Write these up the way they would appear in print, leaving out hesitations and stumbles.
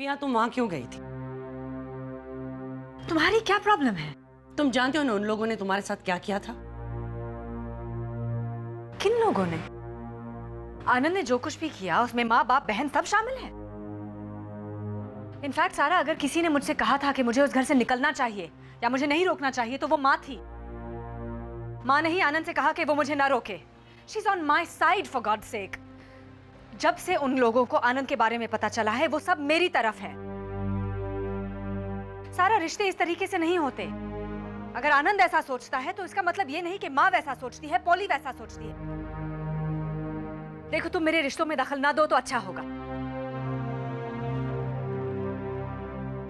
पिया तुम वहां क्यों गई थी? तुम्हारी क्या प्रॉब्लम है? तुम जानते हो ना उन लोगों ने तुम्हारे साथ क्या किया था? किन लोगों ने? आनंद ने जो कुछ भी किया उसमें माँ बाप बहन सब शामिल हैं। इनफैक्ट सारा, अगर किसी ने मुझसे कहा था कि मुझे उस घर से निकलना चाहिए या मुझे नहीं रोकना चाहिए तो वो माँ थी। माँ ने ही आनंद से कहा कि वो मुझे ना रोके। She is on my side for God sake. जब से उन लोगों को आनंद के बारे में पता चला है वो सब मेरी तरफ है। सारा, रिश्ते इस तरीके से नहीं होते। अगर आनंद ऐसा सोचता है तो इसका मतलब ये नहीं कि माँ वैसा सोचती है, पॉली वैसा सोचती है। देखो, तुम मेरे रिश्तों में दखल ना दो तो अच्छा होगा।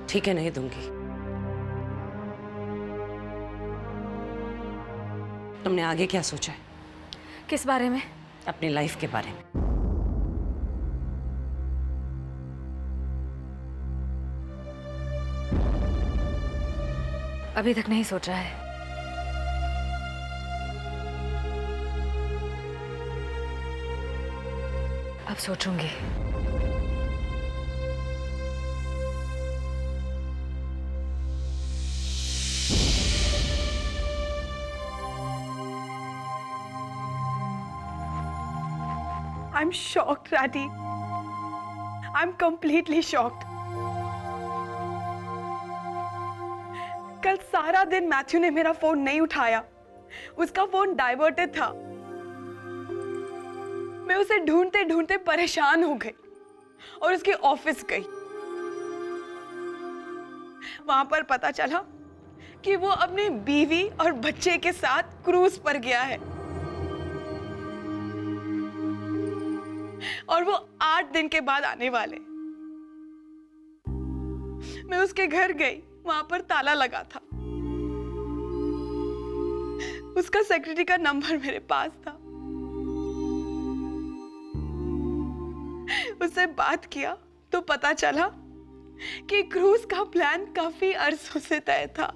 ठीक है, नहीं दूंगी। तुमने आगे क्या सोचा है? किस बारे में? अपनी लाइफ के बारे में। अभी तक नहीं सोचा है। अब सोचूंगी। I'm shocked, Ratty. I'm completely shocked. कल सारा दिन मैथ्यू ने मेरा फोन नहीं उठाया। उसका फोन डाइवर्टेड था। मैं उसे ढूंढते ढूंढते परेशान हो गई और उसके ऑफिस गई। वहां पर पता चला कि वो अपनी बीवी और बच्चे के साथ क्रूज पर गया है और वो 8 दिन के बाद आने वाले। मैं उसके घर गई, वहां पर ताला लगा था। उसका सेक्रेटरी का नंबर मेरे पास था। उससे बात किया तो पता चला कि क्रूज का प्लान काफी अरसों से तय था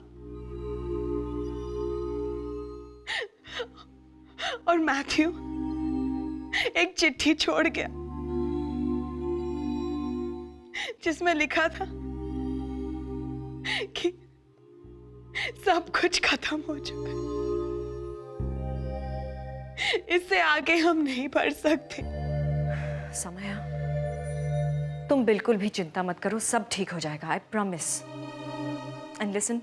और मैथ्यू एक चिट्ठी छोड़ गया जिसमें लिखा था कि सब कुछ खत्म हो चुका है, इससे आगे हम नहीं बढ़ सकते। समया, तुम बिल्कुल भी चिंता मत करो, सब ठीक हो जाएगा, I promise. And listen,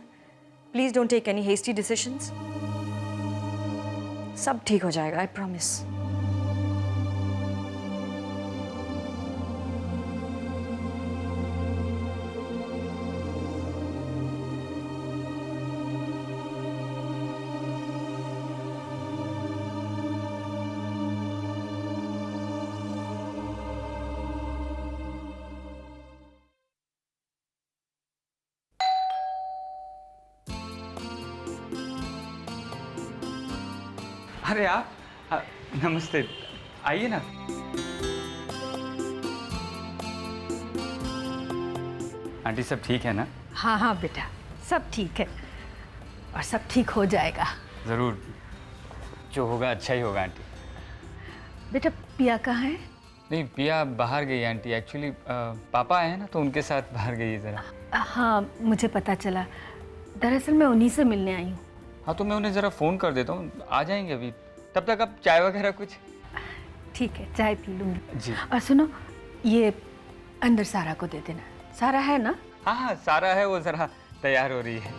please don't take any hasty decisions. सब ठीक हो जाएगा, आई प्रॉमिस। अरे आप नमस्ते, आइए ना। आंटी सब ठीक है ना? हाँ हाँ बेटा, सब ठीक है और सब ठीक हो जाएगा। ज़रूर, जो होगा अच्छा ही होगा आंटी। बेटा पिया कहाँ है? नहीं, पिया बाहर गई आंटी। एक्चुअली पापा आए हैं ना तो उनके साथ बाहर गई है ज़रा। हाँ मुझे पता चला, दरअसल मैं उन्हीं से मिलने आई हूँ। हाँ तो मैं उन्हें ज़रा फ़ोन कर देता हूँ, आ जाएंगे अभी। तब तक आप चाय वगैरह कुछ? ठीक है, चाय पी लूँगी जी। और सुनो, ये अंदर सारा को दे देना। सारा है ना? हाँ हाँ सारा है, वो ज़रा तैयार हो रही है।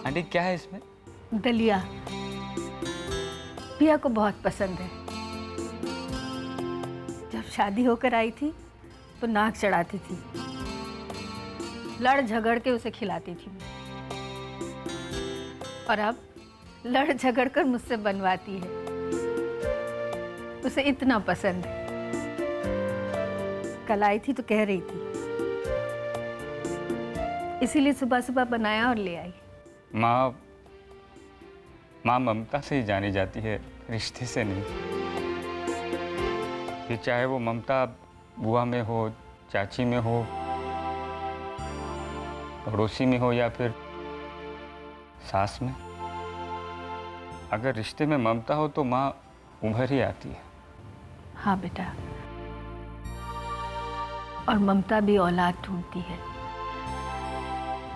आंटी क्या है इसमें? दलिया, पिया को बहुत पसंद है। जब शादी होकर आई थी तो नाक चढ़ाती थी, लड़ झगड़ के उसे खिलाती थी और अब लड़ झगड़ कर मुझसे बनवाती है। उसे इतना पसंद है। कल आई थी तो कह रही थी, इसीलिए सुबह सुबह बनाया और ले आई। माँ ममता से ही जानी जाती है, रिश्ते से नहीं। ये चाहे वो ममता बुआ में हो, चाची में हो, पड़ोसी में हो या फिर सास में, अगर रिश्ते में ममता हो तो माँ उभर ही आती है। हाँ बेटा, और ममता भी औलाद ढूंढती है।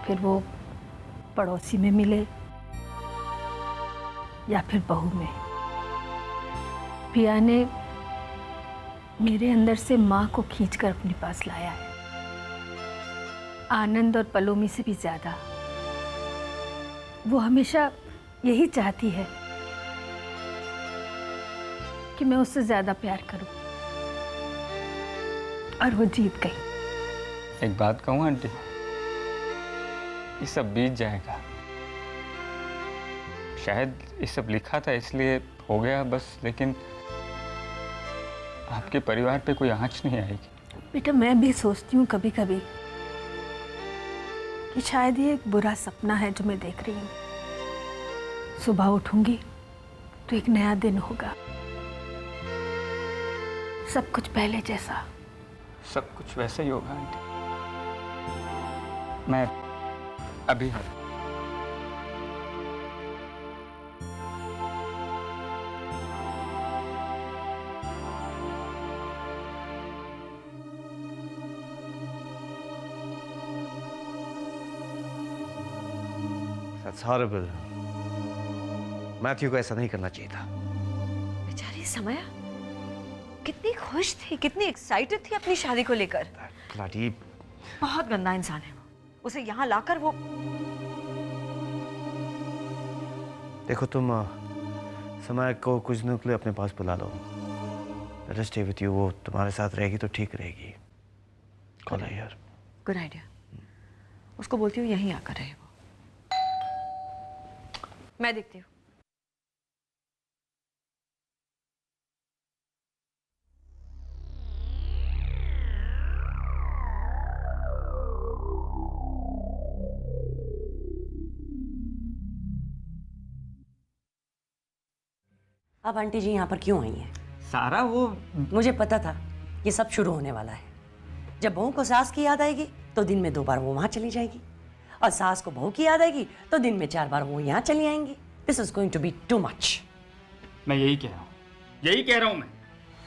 फिर वो पड़ोसी में मिले या फिर बहू में। पिया ने मेरे अंदर से माँ को खींचकर अपने पास लाया है, आनंद और पलोमी से भी ज्यादा। वो हमेशा यही चाहती है कि मैं उससे ज्यादा प्यार करूं, और वो जीत गई। एक बात कहूँ आंटी, ये सब बीत जाएगा। शायद ये सब लिखा था इसलिए हो गया बस, लेकिन आपके परिवार पे कोई आँच नहीं आएगी। बेटा, मैं भी सोचती हूँ कभी कभी कि शायद ये एक बुरा सपना है जो मैं देख रही हूँ। सुबह उठूंगी तो एक नया दिन होगा, सब कुछ पहले जैसा। सब कुछ वैसे ही होगा आंटी। मैं अभी That's horrible. मैथ्यू को ऐसा नहीं करना चाहिए था। बेचारी समया कितनी खुश थी, कितनी एक्साइटेड थी अपनी शादी को लेकर। Bloody बहुत गंदा इंसान है वो। उसे यहाँ लाकर वो देखो, तुम समय को कुछ दिनों के लिए अपने पास बुला लो। Let her stay with you. वो तुम्हारे साथ रहेगी तो ठीक रहेगी। कॉल है यार। Good idea. उसको बोलती हूँ यहीं आकर रहे वो। मैं देखती हूँ। अब आंटी जी यहाँ पर क्यों आई हैं? सारा वो मुझे पता था ये सब शुरू होने वाला है। जब बहू को सास की याद आएगी तो दिन में 2 बार वो वहां चली जाएगी, और सास को बहू की याद आएगी तो दिन में 4 बार वो यहाँ चली आएंगी। This is going to be too much. मैं यही कह रहा हूँ मैं।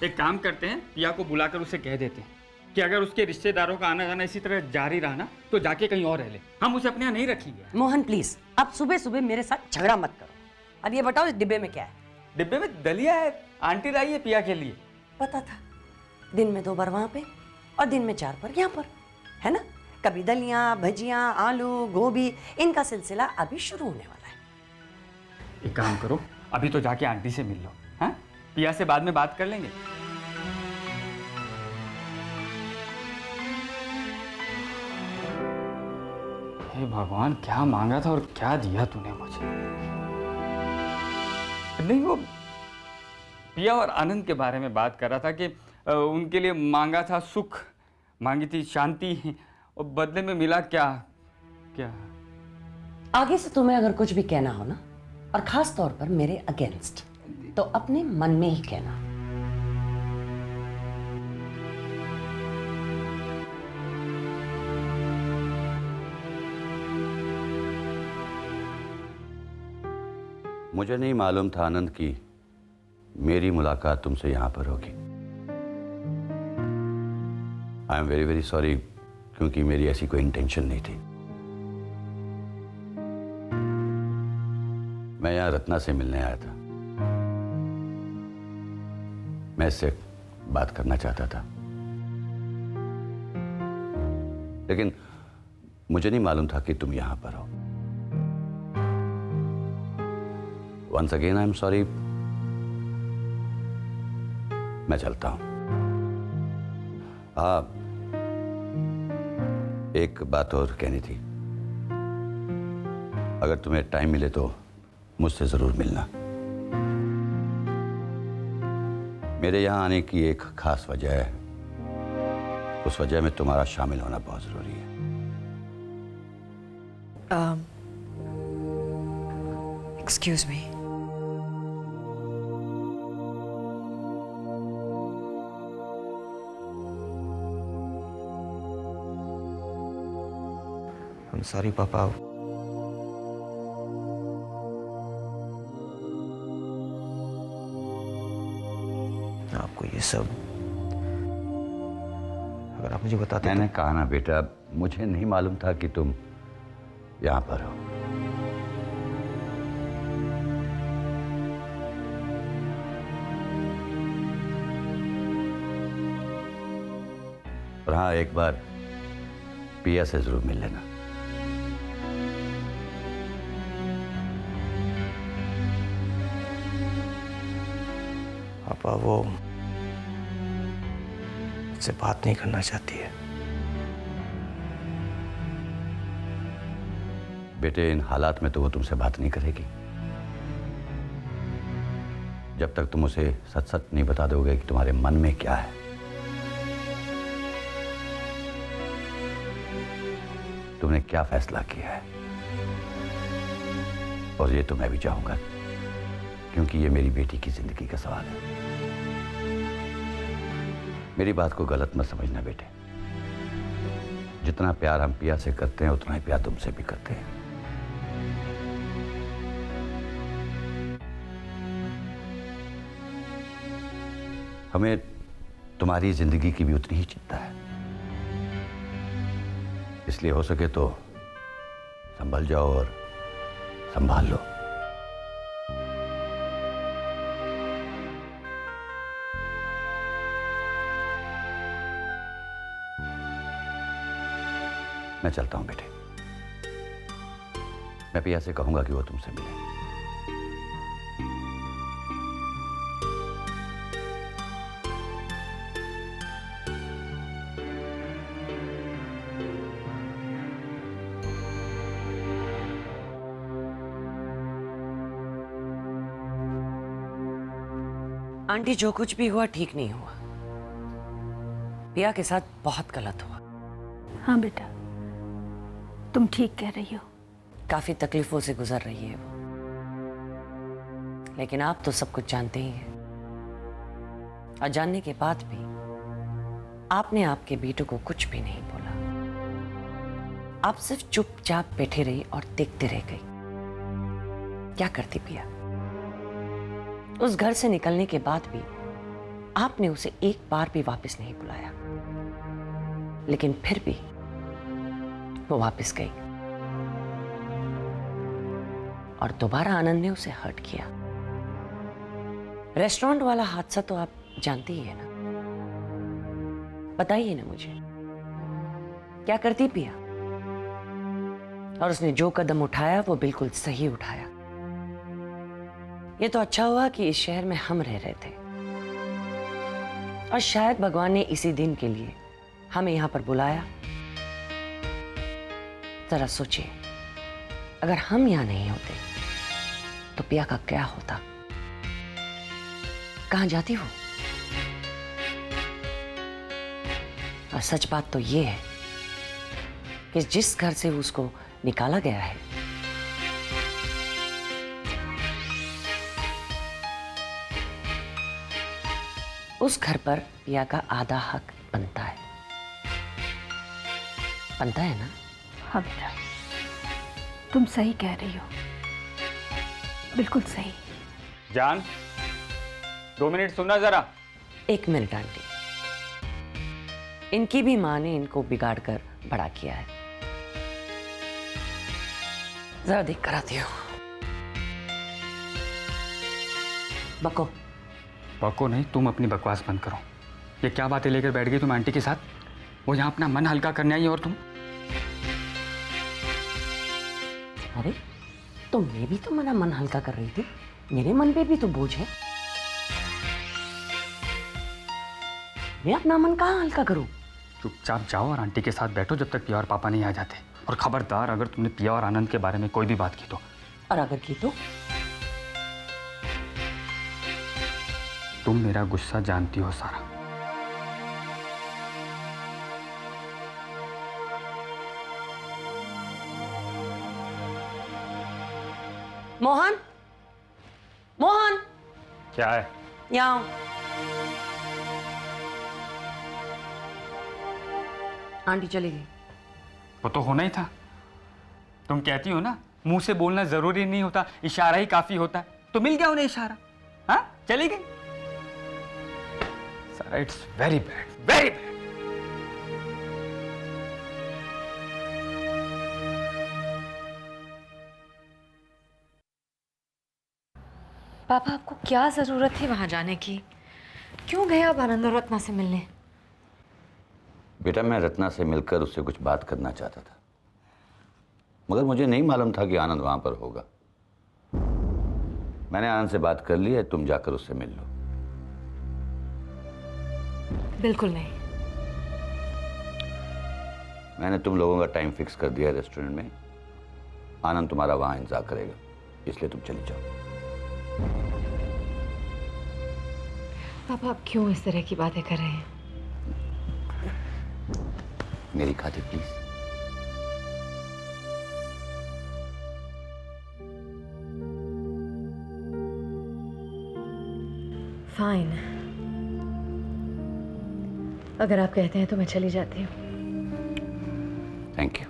एक काम करते हैं, पिया को बुलाकर उसे कह देते हैं कि अगर उसके रिश्तेदारों का आना जाना इसी तरह जारी रहा ना तो जाके कहीं और रह ले। हम उसे अपने यहाँ नहीं रखेंगे। मोहन प्लीज, अब सुबह सुबह मेरे साथ झगड़ा मत करो। अब ये बताओ इस डिब्बे में क्या है? डिब्बे में दलिया है, आंटी लाई है पिया के लिए। पता था, दिन में 2 बार वहां पे और दिन में 4 बार यहाँ पर, है ना? कभी दलियां, भजियां, आलू, गोभी, इनका सिलसिला अभी शुरू होने वाला है। एक काम करो, अभी तो जाके आंटी से मिल लो। हाँ, पिया से बाद में बात कर लेंगे। हे भगवान, क्या मांगा था और क्या दिया तूने मुझे। नहीं, वो पिया और आनंद के बारे में बात कर रहा था कि उनके लिए मांगा था सुख, मांगी थी शांति, और बदले में मिला क्या? क्या आगे से तुम्हें अगर कुछ भी कहना हो ना, और खास तौर पर मेरे अगेंस्ट, तो अपने मन में ही कहना। मुझे नहीं मालूम था आनंद की मेरी मुलाकात तुमसे यहां पर होगी। I am very very sorry, क्योंकि मेरी ऐसी कोई इंटेंशन नहीं थी। मैं यहां रत्ना से मिलने आया था। मैं इससे बात करना चाहता था, लेकिन मुझे नहीं मालूम था कि तुम यहां पर हो। Once again I am sorry. मैं चलता हूं। एक बात और कहनी थी। अगर तुम्हें टाइम मिले तो मुझसे जरूर मिलना। मेरे यहां आने की एक खास वजह है। उस वजह में तुम्हारा शामिल होना बहुत जरूरी है। Excuse me. I'm sorry, पापा। आपको ये सब अगर आप मुझे बताते मैंने कहा ना बेटा, मुझे नहीं मालूम था कि तुम यहाँ पर हो। और हाँ, एक बार पिया से जरूर मिल लेना। पापा वो मुझसे बात नहीं करना चाहती है। बेटे, इन हालात में तो वो तुमसे बात नहीं करेगी जब तक तुम उसे सच सच नहीं बता दोगे कि तुम्हारे मन में क्या है। तुमने क्या फैसला किया है। और ये तो मैं भी चाहूंगा, क्योंकि ये मेरी बेटी की जिंदगी का सवाल है। मेरी बात को गलत मत समझना बेटे। जितना प्यार हम पिया से करते हैं उतना ही प्यार तुमसे भी करते हैं। हमें तुम्हारी जिंदगी की भी उतनी ही चिंता है। इसलिए हो सके तो संभल जाओ और संभाल लो। मैं चलता हूं बेटे। मैं पिया से कहूंगा कि वो तुमसे मिले। आंटी, जो कुछ भी हुआ ठीक नहीं हुआ। पिया के साथ बहुत गलत हुआ। हाँ बेटा, तुम ठीक कह रही हो। काफी तकलीफों से गुजर रही है वो, लेकिन आप तो सब कुछ जानते ही हैं। और जानने के बाद भी आपने आपके बेटों को कुछ भी नहीं बोला। आप सिर्फ चुपचाप बैठे रही और देखते रह गई। क्या करती पिया? उस घर से निकलने के बाद भी आपने उसे एक बार भी वापस नहीं बुलाया, लेकिन फिर भी वो वापस गई और दोबारा आनंद ने उसे हर्ट किया। रेस्टोरेंट वाला हादसा तो आप जानती ही है ना। बताइए ना मुझे, क्या करती पिया? और उसने जो कदम उठाया वो बिल्कुल सही उठाया। ये तो अच्छा हुआ कि इस शहर में हम रह रहे थे, और शायद भगवान ने इसी दिन के लिए हमें यहां पर बुलाया। जरा सोचिए, अगर हम यहां नहीं होते तो पिया का क्या होता? कहां जाती वो? और सच बात तो ये है कि जिस घर से उसको निकाला गया है, उस घर पर पिया का आधा हक बनता है। बनता है ना? हाँ बेटा, तुम सही कह रही हो, बिल्कुल सही। जान, 2 मिनट सुनना जरा। 1 मिनट आंटी, इनकी भी माँ ने इनको बिगाड़ कर बड़ा किया है। जरा देख कर आती हूँ। बको। बको नहीं, तुम अपनी बकवास बंद करो। ये क्या बातें लेकर बैठ गई तुम आंटी के साथ? वो यहाँ अपना मन हल्का करने आई और तुम? अरे, तो मैं भी तो मेरा मन हल्का कर रही थी। मेरे मन पे भी तो बोझ है। मैं अपना मन कहाँ हल्का करूं? चुपचाप जाओ और आंटी के साथ बैठो जब तक पिया और पापा नहीं आ जाते। और खबरदार, अगर तुमने पिया और आनंद के बारे में कोई भी बात की तो। और अगर की तो? तुम मेरा गुस्सा जानती हो सारा। मोहन, मोहन, क्या है? यहाँ आओ। आंटी चली गई। वो तो होना ही था। तुम कहती हो ना, मुंह से बोलना जरूरी नहीं होता, इशारा ही काफी होता है। तो मिल गया उन्हें इशारा। हाँ, चली गई। सारा, it's very bad, very bad. पापा आपको क्या ज़रूरत थी वहाँ जाने की? क्यों गए आप आनंद और रत्ना से मिलने? बेटा, मैं रत्ना से मिलकर उससे कुछ बात करना चाहता था, मगर मुझे नहीं मालूम था कि आनंद वहां पर होगा। मैंने आनंद से बात कर ली है, तुम जाकर उससे मिल लो। बिल्कुल नहीं। मैंने तुम लोगों का टाइम फिक्स कर दिया है रेस्टोरेंट में। आनंद तुम्हारा वहां इंतजार करेगा, इसलिए तुम चली जाओ। पापा आप क्यों इस तरह की बातें कर रहे हैं? मेरी खातिर प्लीज। फाइन, अगर आप कहते हैं तो मैं चली जाती हूँ। Thank you.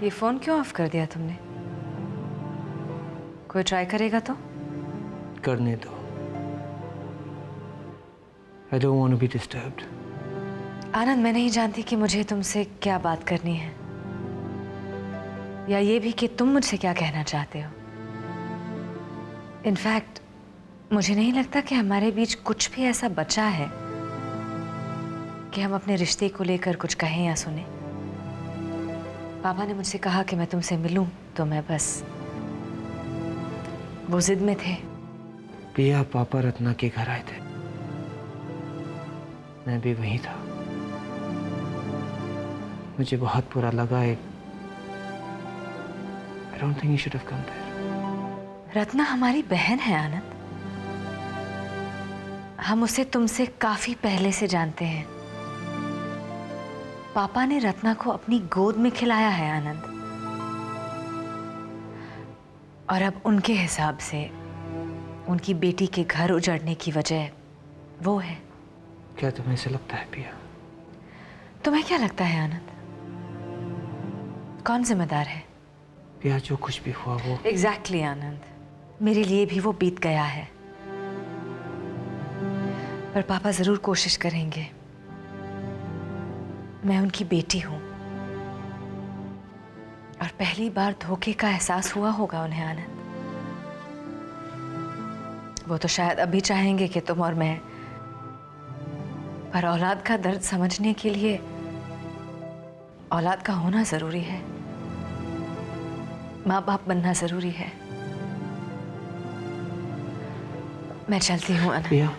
ये फोन क्यों ऑफ कर दिया तुमने? कोई ट्राई करेगा तो? करने दो। I don't want to be disturbed. आनंद, मैं नहीं जानती कि मुझे तुमसे क्या बात करनी है, या ये भी कि तुम मुझसे क्या कहना चाहते हो। इनफैक्ट मुझे नहीं लगता कि हमारे बीच कुछ भी ऐसा बचा है कि हम अपने रिश्ते को लेकर कुछ कहें या सुने। पापा ने मुझसे कहा कि मैं तुमसे मिलूं, तो मैं बस वो जिद में थे। पिया, पापा रत्ना के घर आए थे, मैं भी वहीं था। मुझे बहुत बुरा लगा। I don't think you should have come there. Ratna हमारी बहन है आनंद। हम उसे तुमसे काफी पहले से जानते हैं। पापा ने रत्ना को अपनी गोद में खिलाया है आनंद, और अब उनके हिसाब से उनकी बेटी के घर उजड़ने की वजह वो है। क्या तुम्हें ऐसा लगता है पिया? तुम्हें क्या लगता है आनंद? कौन जिम्मेदार है? पिया, जो कुछ भी हुआ वो एग्जैक्टली आनंद, मेरे लिए भी वो बीत गया है। पर पापा जरूर कोशिश करेंगे। मैं उनकी बेटी हूं, और पहली बार धोखे का एहसास हुआ होगा उन्हें आनंद। वो तो शायद अभी चाहेंगे कि तुम और मैं, पर औलाद का दर्द समझने के लिए औलाद का होना जरूरी है, माँ बाप बनना जरूरी है। मैं चलती हूँ आनंद। पिया,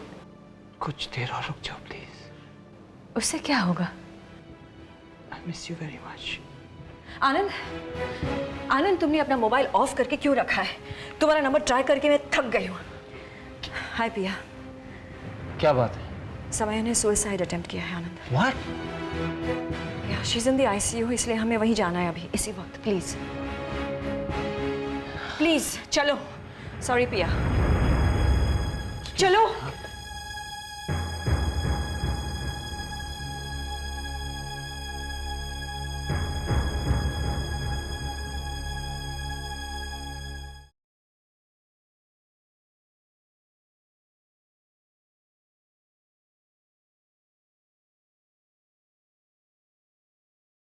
कुछ देर और रुक जाओ प्लीज। उससे क्या होगा? I miss you very much. आनंद, आनंद, तुमने अपना मोबाइल ऑफ करके क्यों रखा है? तुम्हारा नंबर ट्राई करके मैं थक गई हूँ। हाय पिया। क्या बात है? समय ने सुसाइड अटेम्प्ट किया है आनंद। What? या she is in the ICU, इसलिए हमें वहीं जाना है अभी इसी वक्त। प्लीज प्लीज चलो। सॉरी पिया, चलो।